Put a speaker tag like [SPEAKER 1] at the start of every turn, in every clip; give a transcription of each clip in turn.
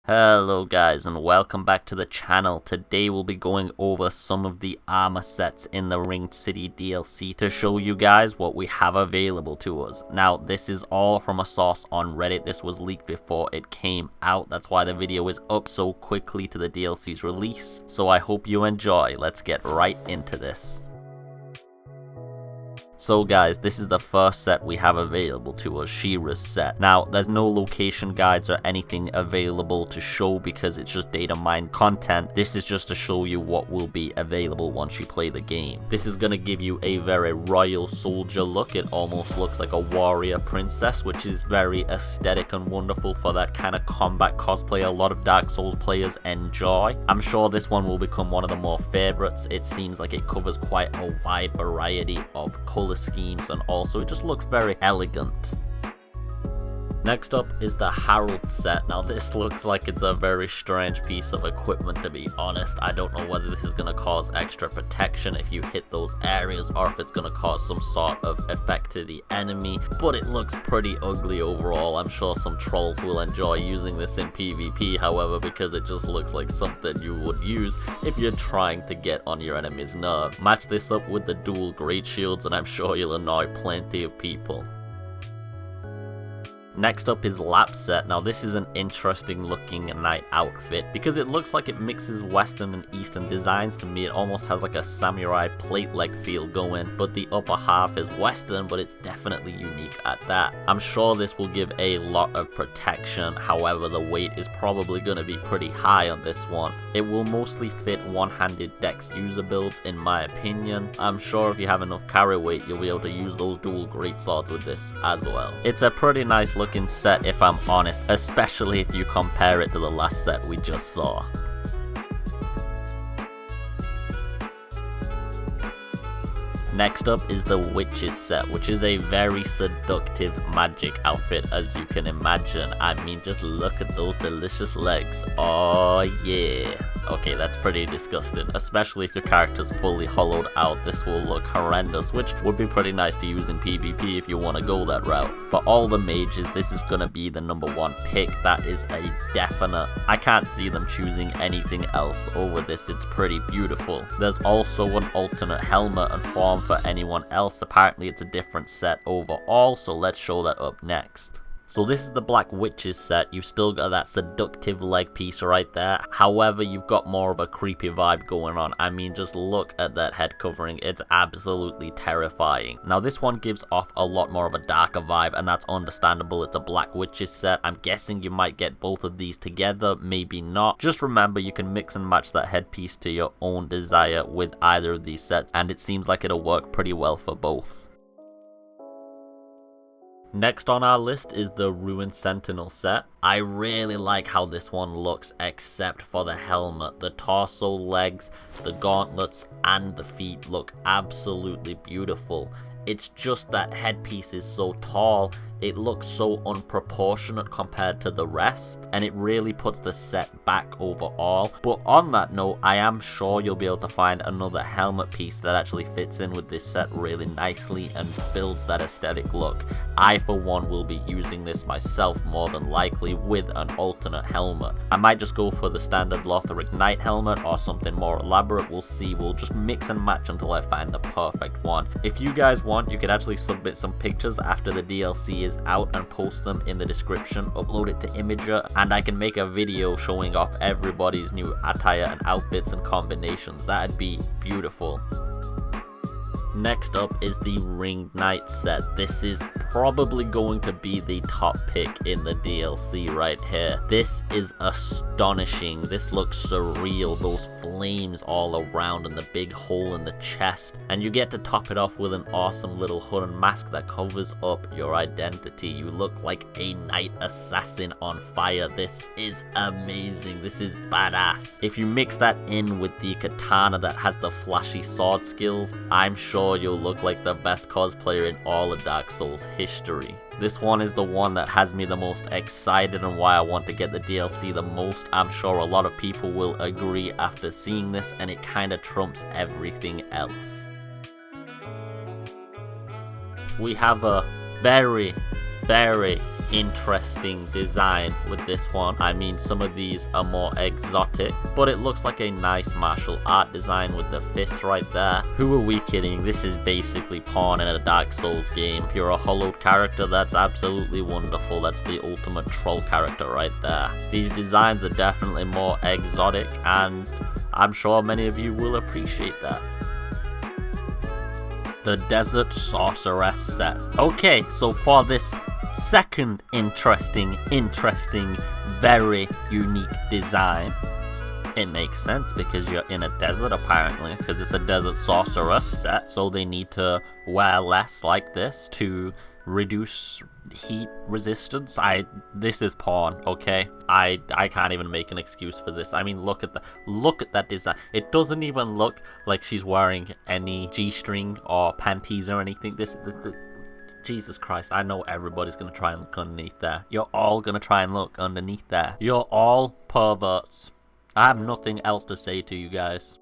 [SPEAKER 1] Hello guys and welcome back to the channel. Today we'll be going over some of the armor sets in the Ringed City DLC to show you guys what we have available to us. Now this is all from a source on Reddit. This was leaked before it came out. That's why the video is up so quickly to the DLC's release. So I hope you enjoy. Let's get right into this. So guys, this is the first set we have available to us, Shira's set. Now, there's no location guides or anything available to show because it's just data mined content. This is just to show you what will be available once you play the game. This is going to give you a very royal soldier look. It almost looks like a warrior princess, which is very aesthetic and wonderful for that kind of combat cosplay a lot of Dark Souls players enjoy. I'm sure this one will become one of the more favorites. It seems like it covers quite a wide variety of color schemes, and also it just looks very elegant. Next up is the Herald set. Now this looks like it's a very strange piece of equipment, to be honest. I don't know whether this is going to cause extra protection if you hit those areas or if it's going to cause some sort of effect to the enemy, but it looks pretty ugly overall. I'm sure some trolls will enjoy using this in PvP, however, because it just looks like something you would use if you're trying to get on your enemy's nerves. Match this up with the dual great shields and I'm sure you'll annoy plenty of people. Next up is Lap set. Now this is an interesting looking knight outfit because it looks like it mixes western and eastern designs. To me it almost has like a samurai plate leg feel going, but the upper half is western, but it's definitely unique at that. I'm sure this will give a lot of protection, however the weight is probably going to be pretty high on this one. It will mostly fit one-handed dex user builds in my opinion. I'm sure if you have enough carry weight you'll be able to use those dual greatswords with this as well. It's a pretty nice looking set if I'm honest, especially if you compare it to the last set we just saw. Next up is the Witches set, which is a very seductive magic outfit as you can imagine. I mean, just look at those delicious legs. Oh yeah. Okay, that's pretty disgusting, especially if your character's fully hollowed out. This will look horrendous, which would be pretty nice to use in PvP if you want to go that route. For all the mages, this is going to be the #1 pick. That is a definite. I can't see them choosing anything else over this. It's pretty beautiful. There's also an alternate helmet and form for anyone else. Apparently it's a different set overall, so let's show that up next. So this is the Black Witches set. You've still got that seductive leg piece right there. However, you've got more of a creepy vibe going on. I mean, just look at that head covering. It's absolutely terrifying. Now this one gives off a lot more of a darker vibe, and that's understandable. It's a Black Witches set. I'm guessing you might get both of these together, maybe not. Just remember you can mix and match that headpiece to your own desire with either of these sets, and it seems like it'll work pretty well for both. Next on our list is the Rouen Sentinel set. I really like how this one looks except for the helmet. The torso, legs, the gauntlets and the feet look absolutely beautiful. It's just that headpiece is so tall, it looks so unproportionate compared to the rest, and it really puts the set back overall. But on that note, I am sure you'll be able to find another helmet piece that actually fits in with this set really nicely and builds that aesthetic look. I for one will be using this myself more than likely with an alternate helmet. I might just go for the standard Lotharic Knight helmet or something more elaborate, we'll see. We'll just mix and match until I find the perfect one. If you guys want, you could actually submit some pictures after the DLC is out and post them in the description, upload it to Imager, and I can make a video showing off everybody's new attire and outfits and combinations. That'd be beautiful. Next up is the Ringed Knight set. This is probably going to be the top pick in the DLC right here. This is astonishing. This looks surreal. Those flames all around and the big hole in the chest. And you get to top it off with an awesome little hood and mask that covers up your identity. You look like a knight assassin on fire. This is amazing. This is badass. If you mix that in with the katana that has the flashy sword skills, I'm sure you'll look like the best cosplayer in all of Dark Souls history. This one is the one that has me the most excited and why I want to get the DLC the most. I'm sure a lot of people will agree after seeing this, and it kinda trumps everything else. We have a very very interesting design with this one. I mean, some of these are more exotic, but it looks like a nice martial art design with the fist right there. Who are we kidding? This is basically porn in a Dark Souls game. If you're a hollowed character, that's absolutely wonderful. That's the ultimate troll character right there. These designs are definitely more exotic, and I'm sure many of you will appreciate that. The Desert Sorceress set. Okay, so for this second interesting, very unique design, it makes sense because you're in a desert apparently, because it's a Desert Sorceress set, so they need to wear less like this to reduce heat resistance. This is porn, okay? I can't even make an excuse for this. I mean, look at that design. It doesn't even look like she's wearing any G-string or panties or anything. This Jesus Christ, I know everybody's gonna try and look underneath there. You're all gonna try and look underneath there. You're all perverts. I have nothing else to say to you guys.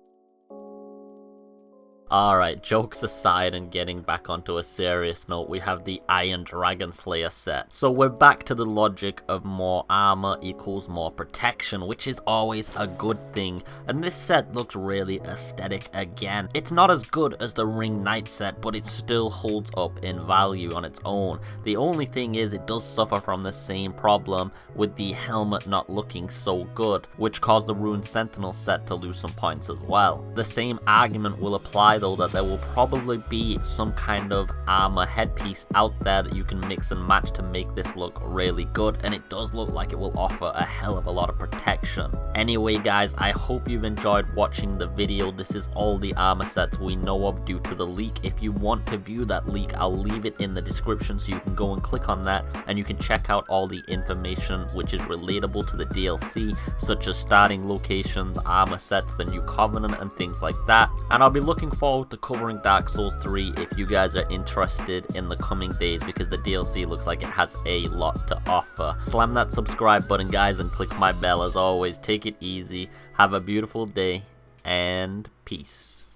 [SPEAKER 1] Alright, jokes aside and getting back onto a serious note, we have the Iron Dragon Slayer set. So we're back to the logic of more armor equals more protection, which is always a good thing. And this set looks really aesthetic again. It's not as good as the Ring Knight set, but it still holds up in value on its own. The only thing is it does suffer from the same problem with the helmet not looking so good, which caused the Rouen Sentinel set to lose some points as well. The same argument will apply though, that there will probably be some kind of armor headpiece out there that you can mix and match to make this look really good, and it does look like it will offer a hell of a lot of protection. Anyway guys, I hope you've enjoyed watching the video. This is all the armor sets we know of due to the leak. If you want to view that leak, I'll leave it in the description so you can go and click on that and you can check out all the information which is relatable to the DLC, such as starting locations, armor sets, the new Covenant and things like that. And I'll be looking forward to covering Dark Souls 3 if you guys are interested in the coming days, because the DLC looks like it has a lot to offer. Slam that subscribe button guys and click my bell. As always, take it easy, have a beautiful day, and peace.